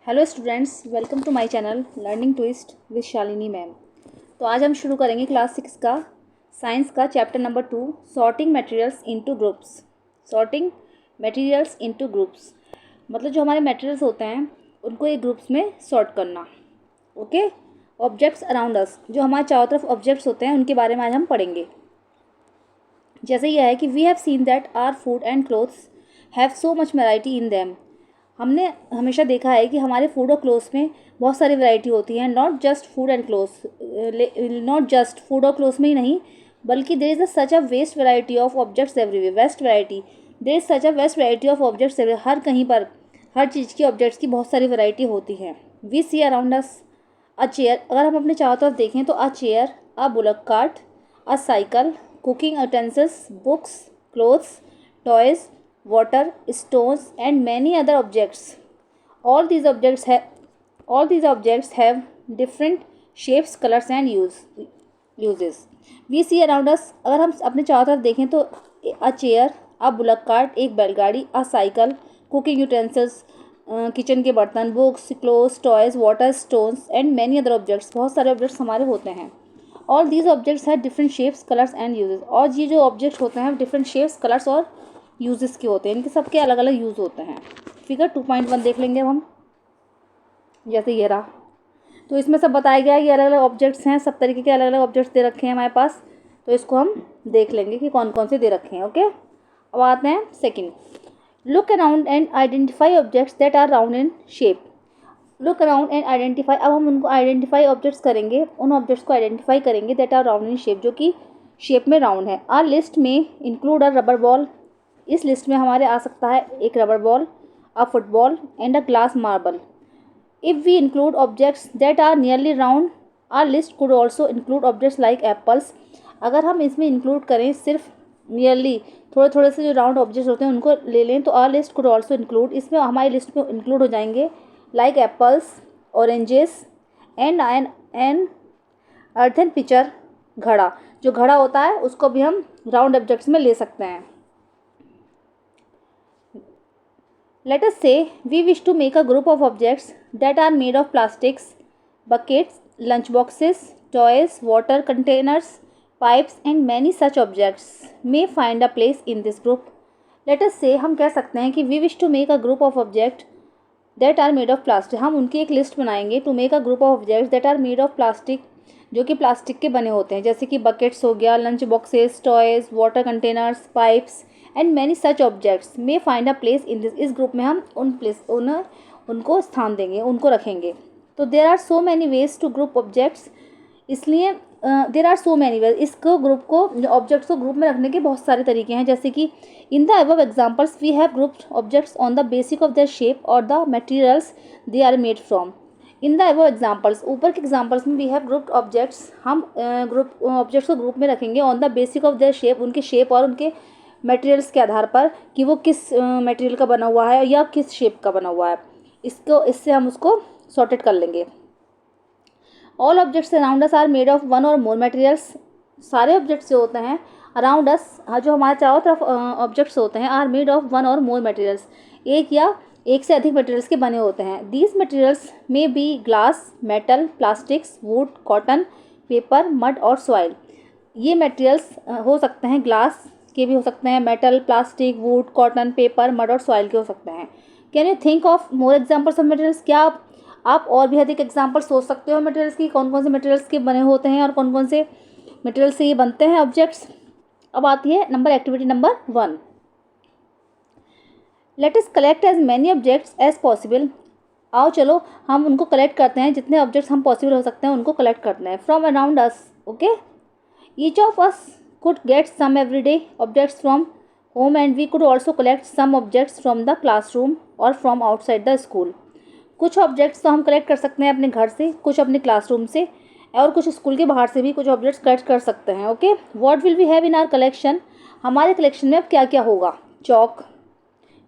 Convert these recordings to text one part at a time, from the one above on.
Hello students, welcome to my channel learning twist with Shalini ma'am. तो आज हम शुरू करेंगे क्लास 6 का साइंस का chapter number 2, sorting materials into groups. Sorting materials into groups मतलब जो हमारे मटेरियल्स होते हैं उनको एक ग्रुप्स में सॉर्ट करना। ओके। ऑब्जेक्ट्स अराउंड अस, जो हमारे चारों तरफ ऑब्जेक्ट्स होते हैं उनके बारे में आज हम पढ़ेंगे। जैसे यह है कि we have seen that our food and clothes have so much variety in them. हमने हमेशा देखा है कि हमारे फूड और क्लोथ्स में बहुत सारी वैरायटी होती है। Not just food and clothes, not just food और क्लोथ्स में ही नहीं, बल्कि there is a such a vast variety of objects everywhere. Vast variety, there is such a vast variety of objects everywhere. हर कहीं पर हर चीज़ की ऑब्जेक्ट्स की बहुत सारी वैरायटी होती है। We see around us a chair, अगर हम अपने चारों तरफ देखें तो a chair, a bullock cart, a cycle, cooking utensils, books, clothes, toys, water, stones, and many other objects. All these objects have different shapes, colors, and uses. We see around us. अगर हम अपने चारों तरफ देखें तो a chair, a bullock cart, एक बैलगाड़ी, a cycle, cooking utensils, kitchen के बर्तन, books, clothes, toys, water, stones and many other objects. बहुत सारे ऑब्जेक्ट्स हमारे होते हैं। ऑल दीज ऑब्जेक्ट्स है different shapes, colours and uses. और ये जो ऑब्जेक्ट होते हैं डिफरेंट शेप्स, कलर्स और यूजेस के होते हैं। इनके सबके अलग अलग यूज़ होते हैं। फिगर 2.1 देख लेंगे हम। जैसे ये रहा, तो इसमें सब बताया गया है कि अलग अलग ऑब्जेक्ट्स हैं, सब तरीके के अलग अलग ऑब्जेक्ट्स दे रखे हैं हमारे पास। तो इसको हम देख लेंगे कि कौन कौन से दे रखे हैं। ओके, अब आते हैं second. Look around and identify objects that are round in shape. Look around and identify, अब हम उनको आइडेंटिफाई ऑब्जेक्ट्स करेंगे, उन ऑब्जेक्ट्स को आइडेंटिफाई करेंगे that are round in shape, जो कि शेप में राउंड है। आर लिस्ट में इंक्लूड अ रबर बॉल, इस लिस्ट में हमारे आ सकता है एक rubber ball, a football and a glass marble. If we include objects that are nearly round, our list could also include objects like apples. अगर हम इसमें इंक्लूड करें सिर्फ नियरली थोड़े थोड़े से जो राउंड ऑब्जेक्ट्स होते हैं उनको ले लें, तो our list could also include, इसमें हमारी लिस्ट में इंक्लूड हो जाएंगे like apples, oranges and an earthen pitcher, घड़ा। जो घड़ा होता है उसको भी हम राउंड ऑब्जेक्ट्स में ले सकते हैं। Let us say we wish to make a group of objects that are made of plastics, buckets, lunch boxes, toys, water containers, pipes and many such objects may find a place in this group. Let us say, हम कह सकते हैं कि we wish to make a group of objects that are made of plastic। हम उनकी एक list बनाएंगे, to make a group of objects that are made of plastic, जो कि प्लास्टिक के बने होते हैं, जैसे कि बकेट्स हो गया, lunch boxes, toys, water containers, pipes and many such objects may find a place in this. इस ग्रुप में हम उनको स्थान देंगे, उनको रखेंगे। तो there are so many ways to group objects, इसलिए there are so many ways, इसको ग्रुप को ऑब्जेक्ट्स को ग्रुप में रखने के बहुत सारे तरीके हैं। जैसे कि in the above examples we have grouped objects on the basic of their shape और the materials they are made from. In the above examples, ऊपर के एग्जाम्पल्स में वी हैव ग्रुप्ड ऑब्जेक्ट्स, हम ग्रुप ऑब्जेक्ट्स को group में रखेंगे on the basic of their shape, उनके shape और उनके मटेरियल्स के आधार पर कि वो किस मटेरियल का बना हुआ है या किस शेप का बना हुआ है। इससे हम उसको सॉर्टेड कर लेंगे। All objects around us are made of one or more materials. सारे ऑब्जेक्ट्स जो होते हैं अराउंड अस, जो हमारे चारों तरफ ऑब्जेक्ट्स होते हैं, are made of one or more materials, एक या एक से अधिक मटेरियल्स के बने होते हैं। दीज मटेरियल्स में be glass, metal, plastics, wood, cotton, paper, mud और सॉइल। ये मटेरियल्स हो सकते हैं, ग्लास के भी हो सकते हैं, metal, plastic, wood, cotton, paper, mud और सॉइल के हो सकते हैं। Can you think of more examples of materials? क्या आप और भी अधिक एग्जाम्पल सोच सकते हो मटेरियल्स की, कौन कौन से मटेरियल्स के बने होते हैं और कौन कौन से मटेरियल से ये बनते हैं ऑब्जेक्ट्स। अब आती है activity number 1। Let us collect as many objects as possible. आओ चलो हम उनको कलेक्ट करते हैं, जितने ऑब्जेक्ट्स हम पॉसिबल हो सकते हैं उनको कलेक्ट करते हैं from around us. Okay, each of us could get some everyday objects from home and we could also collect some objects from the classroom or from outside the school. कुछ objects तो हम collect कर सकते हैं अपने घर से, कुछ अपने क्लासरूम से और कुछ स्कूल के बाहर से भी कुछ ऑब्जेक्ट्स कलेक्ट कर सकते हैं। Okay, what will we have in our collection? हमारे कलेक्शन में अब क्या क्या होगा? Chalk,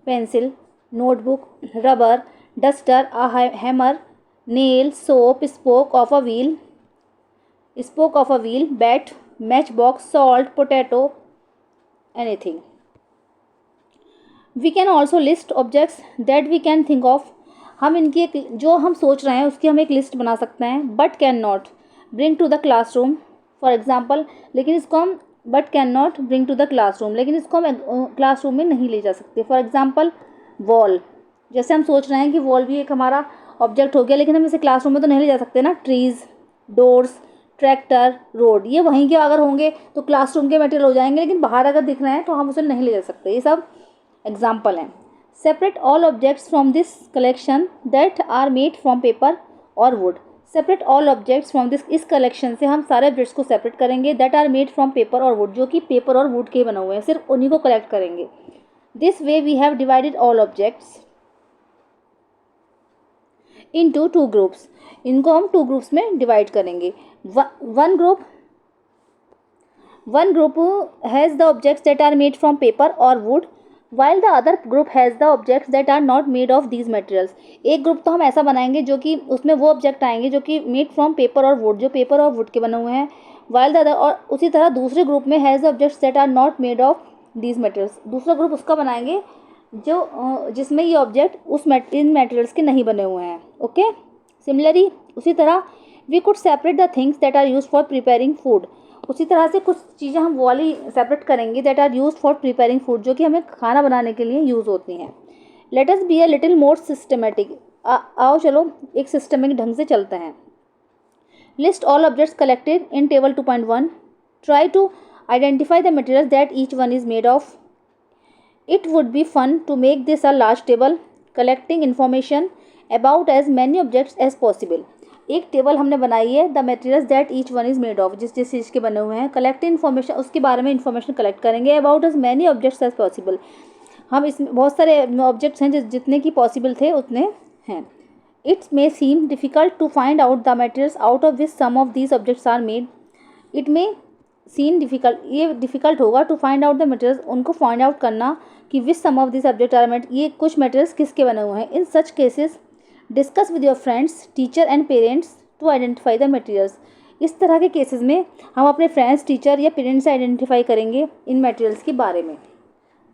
pencil, notebook, rubber, duster, hammer, nail, soap, spoke of a wheel, bat, matchbox, salt, potato, anything. We can also list objects that we can think of. हम इनकी एक जो हम सोच रहे हैं उसकी हम एक लिस्ट बना सकते हैं. But can not bring to the classroom for example. लेकिन इसको हम but can not bring to the classroom, लेकिन इसको हम क्लासरूम में नहीं ले जा सकते. For example wall. जैसे हम सोच रहे हैं कि वॉल भी एक हमारा ऑब्जेक्ट हो गया, लेकिन हम इसे क्लासरूम में तो नहीं ले जा सकते ना. ट्रीज़, डोर्स, ट्रैक्टर, रोड, ये वहीं के अगर होंगे तो क्लासरूम के मटेरियल हो जाएंगे, लेकिन बाहर अगर दिख रहे हैं तो हम उसे नहीं ले जा सकते. ये सब एग्जाम्पल हैं. Separate all objects from this collection that are made from paper और wood. Separate all objects from this, इस कलेक्शन से हम सारे ऑब्जेक्ट्स को सेपरेट करेंगे. That are made from paper और वुड, जो कि पेपर और वुड के बने हुए हैं, सिर्फ उन्हीं को कलेक्ट करेंगे. This way we have divided all objects into 2 groups. इनको हम 2 ग्रुप्स में डिवाइड करेंगे. One group has the objects that are made from paper और wood while the other group has the objects that are not made of these materials. एक group तो हम ऐसा बनाएंगे जो कि उसमें वो ऑब्जेक्ट आएंगे जो कि मेड फ्रॉम पेपर और वुड, जो पेपर और वुड के बने हुए हैं. while the other, और उसी तरह दूसरे ग्रुप में has the objects that are not made of these materials. दूसरा ग्रुप उसका बनाएंगे जो जिसमें ये ऑब्जेक्ट इन मटेरियल्स के नहीं बने हुए हैं. ओके. सिमिलरली उसी तरह we could separate the things that are use for preparing food. उसी तरह से कुछ चीज़ें हम वो वाली सेपरेट करेंगे that are use for preparing food, जो कि हमें खाना बनाने के लिए यूज़ होती हैं. Let us be a little more systematic. आओ चलो एक सिस्टमिक ढंग से चलते हैं. List all objects collected in table 2.1. Try to identify the materials that each one is made of. It would be fun to make this a large table collecting information about as many objects as possible. एक table हमने बनाई है. The materials that each one is made of, जिस जिस चीज़ के बने हुए हैं. कलेक्ट इन्फॉर्मेशन, उसके बारे में इन्फॉर्मेशन कलेक्ट करेंगे. About as many objects as possible, हम इसमें बहुत सारे ऑब्जेक्ट्स हैं जितने की पॉसिबल थे उतने हैं. It's may seem difficult to find out the materials out of which some of these objects are made. It may seen difficult, ये डिफ़िकल्ट होगा to find out the materials, उनको फाइंड आउट करना कि which some of this object are made, ये कुछ materials किसके बने हुए हैं. In such cases discuss with your friends, teacher and parents to identify the materials. इस तरह के केसेस में हम अपने फ्रेंड्स, टीचर या पेरेंट्स से आइडेंटिफाई करेंगे इन मटेरियल्स के बारे में,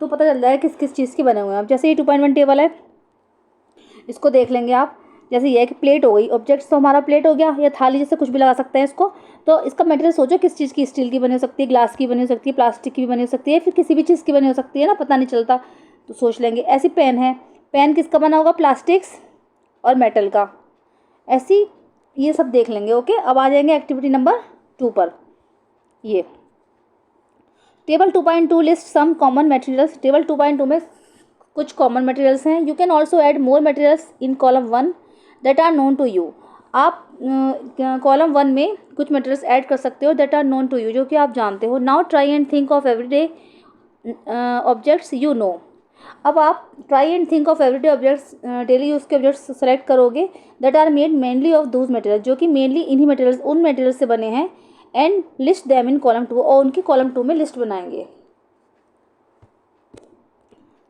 तो पता चल रहा है किस किस चीज़ के बने हुए हैं. अब जैसे ये 2.1 टेबल है, इसको देख लेंगे आप. जैसे ये कि प्लेट हो गई, ऑब्जेक्ट्स तो हमारा प्लेट हो गया या थाली, जैसे कुछ भी लगा सकते हैं इसको. तो इसका मटेरियल सोचो किस चीज़ की, स्टील की बनी हो सकती है, ग्लास की बनी हो सकती है, प्लास्टिक की भी बनी हो सकती है, फिर किसी भी चीज़ की बनी हो सकती है ना, पता नहीं चलता. तो सोच लेंगे. ऐसी पेन है, पेन किसका बना होगा, प्लास्टिक्स और मेटल का. ऐसी ये सब देख लेंगे. ओके. अब आ जाएंगे एक्टिविटी नंबर 2 पर. ये table 2.2 list some common materials. Table 2.2 में कुछ कॉमन मटेरियल्स हैं. You can also add more materials in column 1 that are known to you. आप कॉलम 1 में कुछ मटेरियल्स ऐड कर सकते हो that are known to you, जो कि आप जानते हो. Now try and think of everyday objects you know. अब आप try and think of everyday objects, daily use के ऑब्जेक्ट्स सेलेक्ट करोगे that are made mainly of those material, जो कि मेनली इन्हीं मटेरियल्स, उन मटेरियल्स से बने हैं. And list them in column 2, और उनकी कॉलम 2 में लिस्ट बनाएंगे.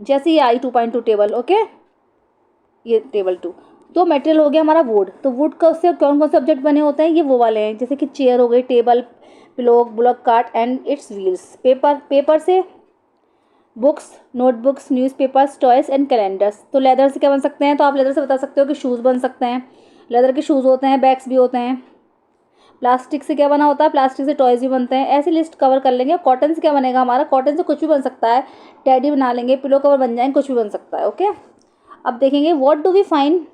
जैसे ये आई 2.2 टेबल. ओके. ये टेबल 2. तो मटेरियल हो गया हमारा वुड. तो वुड का उससे कौन कौन से ऑब्जेक्ट बने होते हैं, ये वो वाले हैं, जैसे कि चेयर हो गई, टेबल, पिलोक, bullock cart and its wheels. Paper से books, notebooks, newspapers, toys and calendars. तो लेदर से क्या बन सकते हैं, तो आप लेदर से बता सकते हो कि शूज़ बन सकते हैं. लेदर के शूज़ होते हैं, बैग्स भी होते हैं. प्लास्टिक से क्या बना होता है, प्लास्टिक से टॉयज भी बनते हैं. ऐसी लिस्ट कवर कर लेंगे. कॉटन से क्या बनेगा हमारा, कॉटन से कुछ भी बन सकता है. टेडी बना लेंगे, पिलो कवर बन जाएंगे, कुछ भी बन सकता है. ओके. अब देखेंगे what do we find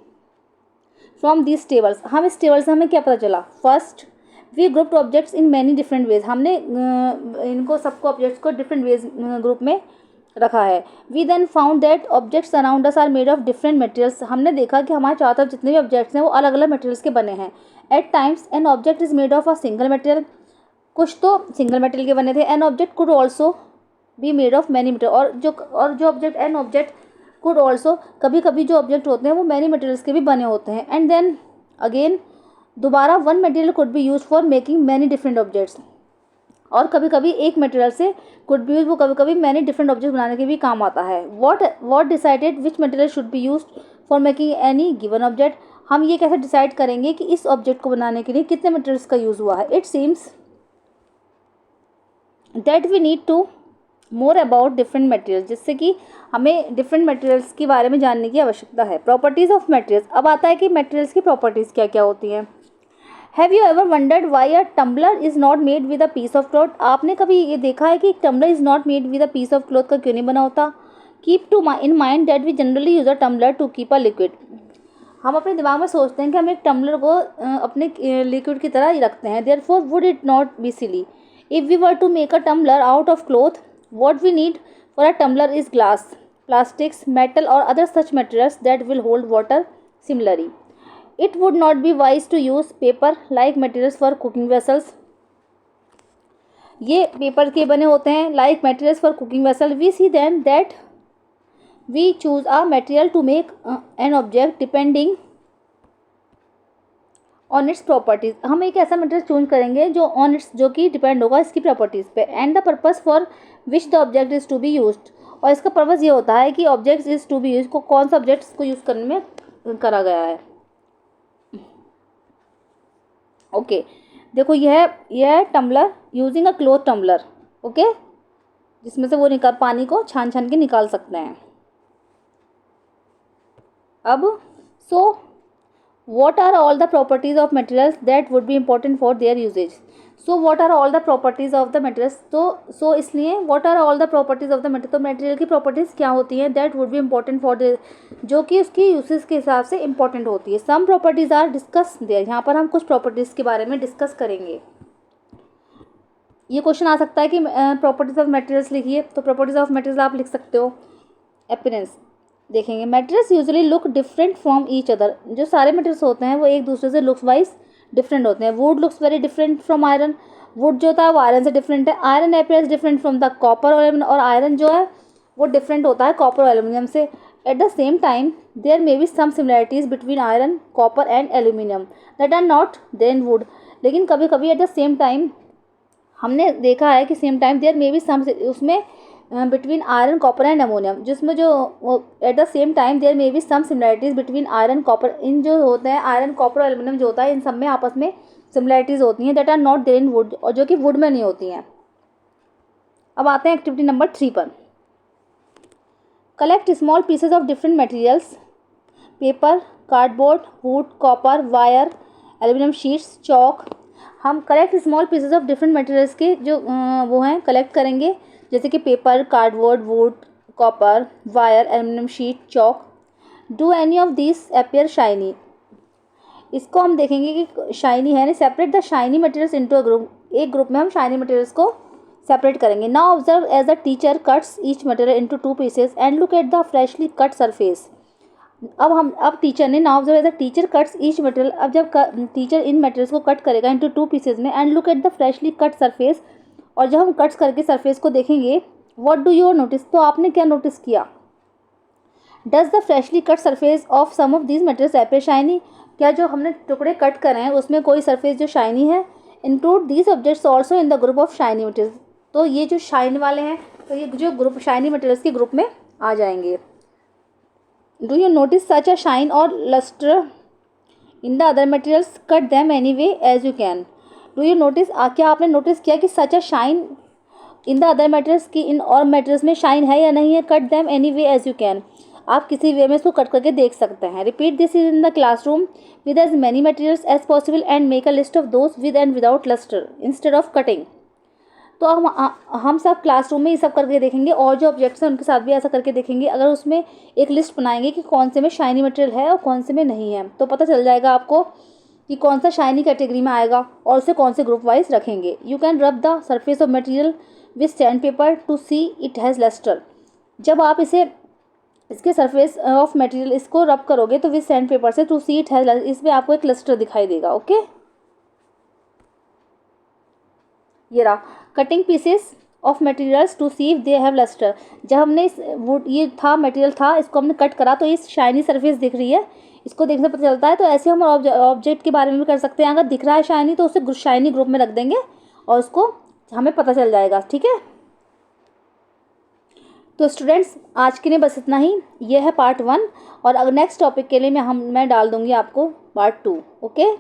from this tables. हम इस टेबल से हमें क्या पता चला. First, we grouped objects in many different ways. हमने इनको सबको ऑब्जेक्ट्स को डिफरेंट वेज ग्रुप में रखा है. We then found that objects around us are made of different materials. हमने देखा कि हमारे चारों तरफ जितने भी ऑब्जेक्ट्स हैं वो अलग अलग मटेरियल्स के बने हैं. At times an object is made of a single material. कुछ तो सिंगल मटेरियल के बने थे. An object could also be made of many material. और जो object, an object could also, कभी कभी जो ऑब्जेक्ट होते हैं वो मैनी मटेरियल्स के भी बने होते हैं. एंड देन अगेन दोबारा one material could be use for making many different objects. और कभी कभी एक मटेरियल से कुड बी यूज, वो कभी कभी मैनी डिफरेंट ऑब्जेक्ट बनाने के भी काम आता है. What decided which material should be used for making any given object. हम ये कैसे डिसाइड करेंगे कि इस ऑब्जेक्ट को बनाने के लिए कितने मटेरियल्स का यूज़ हुआ है. It seems that we need to more about different materials, जिससे कि हमें डिफरेंट मटेरियल्स के बारे में जानने की आवश्यकता है। प्रॉपर्टीज़ ऑफ मटेरियल्स, अब आता है कि मटेरियल्स की प्रॉपर्टीज़ क्या क्या होती हैं। Have you ever wondered why a tumbler is not made with a piece of cloth, आपने कभी ये देखा है कि tumbler is not made with a piece of cloth का क्यों नहीं बना होता। Keep to in mind that we generally use a tumbler to keep a liquid, हम अपने दिमाग में सोचते हैं कि हम एक टम्बलर को अपने लिक्विड की तरह ही रखते हैं। Therefore would it not be silly if we were to make a tumbler out of cloth, what we need for a tumbler is glass, plastics, metal or other such materials that will hold water. Similarly, it would not be wise to use paper like materials for cooking vessels. ये paper के बने होते हैं like materials for cooking vessel. We see then that we choose a material to make an object depending on its properties. हम एक ऐसा material choose करेंगे जो कि डिपेंड होगा इसकी प्रॉपर्टीज़ पे। And the purpose for which the object is to be used, और इसका पर्पस ये होता है कि object is to be use को कौन सा ऑब्जेक्ट्स को यूज़ करने में करा गया है। ओके देखो यह है tumbler using a cloth tumbler, okay, जिसमें से वो पानी को छान के निकाल सकते हैं। अब what are all the properties of materials that would be important for their usage? So what are all the properties of the materials? तो इसलिए what are all the properties of the material, तो material की properties क्या होती हैं that would be important for the, जो कि उसकी यूसेज के हिसाब से इंपॉर्टेंट होती है। some properties are discussed there, यहाँ पर हम कुछ प्रॉपर्टीज़ के बारे में डिस्कस करेंगे। ये क्वेश्चन आ सकता है कि प्रॉपर्टीज़ ऑफ मटेरियल्स लिखिए, तो प्रॉपर्टीज़ ऑफ मटेरियल्स आप लिख सकते हो। अपीयरेंस देखेंगे, materials usually look different from each other, जो सारे मटेरियल्स होते हैं वो एक दूसरे से लुक्स वाइज डिफरेंट होते हैं। Would looks very different from iron, would जो था वो आयरन से डिफरेंट है। Iron appears different from the copper और आयरन जो है वो डिफरेंट होता है कॉपर और एल्यूमिनियम से। At the same time there may be some similarities between iron copper and aluminium that are not there in wood, लेकिन कभी कभी एट द सेम टाइम हमने देखा है कि same time there may be some उसमें between iron copper and ammonium, जिसमें जो at the same time there may be some similarities between iron copper, इन जो होते हैं आयरन कॉपर और एल्यूमिनियम जो होता है इन सब में आपस में सिमिलैरिटीज़ होती हैं that are not there in wood, और जो कि वुड में नहीं होती हैं। अब आते हैं एक्टिविटी नंबर 3 पर। Collect small pieces of different materials, paper, cardboard, wood, copper, wire, aluminium sheets, chalk. हम collect small pieces of different materials के जो वो हैं कलेक्ट करेंगे, जैसे कि paper, cardboard, wood, copper, wire, aluminium sheet, chalk. Do any of this appear shiny, इसको हम देखेंगे कि शाइनी है। Separate the shiny materials into a group, एक ग्रुप में हम शाइनी मटेरियल्स को सेपरेट करेंगे। Now observe as the teacher cuts each material into 2 pieces and look at the freshly cut surface. अब टीचर ने now observe as the teacher cuts each material, अब जब teacher इन materials को cut करेगा into 2 pieces में and look at the freshly cut surface, और जब हम कट्स करके सरफेस को देखेंगे व्हाट डू यू नोटिस, तो आपने क्या नोटिस किया। Does the freshly cut surface of some of these materials appear shiny, क्या जो हमने टुकड़े कट करे हैं उसमें कोई सरफेस जो शाइनी है। Include these objects also in the group of shiny materials, तो ये जो शाइन वाले हैं तो ये जो ग्रुप शाइनी मटेरियल्स के ग्रुप में आ जाएंगे। Do you notice such a shine और lustre in the other materials, cut them any way as you can. Do you notice, क्या आपने नोटिस किया कि such a shine in the other materials, की इन और मटेरियल्स में शाइन है या नहीं है। Cut them any way as you can, आप किसी वे में इसको कट करके देख सकते हैं। Repeat this is in the classroom with as many materials as possible and make a list of those with and without lustre instead of cutting. तो हम सब क्लासरूम में ये सब करके देखेंगे, और जो ऑब्जेक्ट्स हैं उनके साथ भी ऐसा करके देखेंगे। अगर उसमें एक लिस्ट बनाएंगे कि कौन से में शाइनी मटेरियल है और कौन से में नहीं है, तो पता चल जाएगा आपको कि कौन सा शाइनी कैटेगरी में आएगा और उसे कौन से ग्रुप वाइज रखेंगे। You can rub the surface of material with sandpaper to see it has lustre, जब आप इसके सरफेस ऑफ मटेरियल इसको रब करोगे तो विथ सैंड पेपर से टू सी इट हैज़, इसमें आपको एक लस्टर दिखाई देगा। ओके, ये रहा cutting pieces of materials to see if they have lustre. जब हमने इस वुड ये था मटेरियल था, इसको हमने कट करा तो इस शाइनी सरफेस दिख रही है, इसको देखने पता चलता है। तो ऐसे हम ऑब्जेक्ट के बारे में भी कर सकते हैं, अगर दिख रहा है शाइनी तो उसे शाइनी ग्रुप में रख देंगे और उसको हमें पता चल जाएगा। ठीक है, तो स्टूडेंट्स आज के लिए बस इतना ही। ये है पार्ट 1, और अगर नेक्स्ट टॉपिक के लिए मैं डाल दूँगी आपको पार्ट 2। ओके।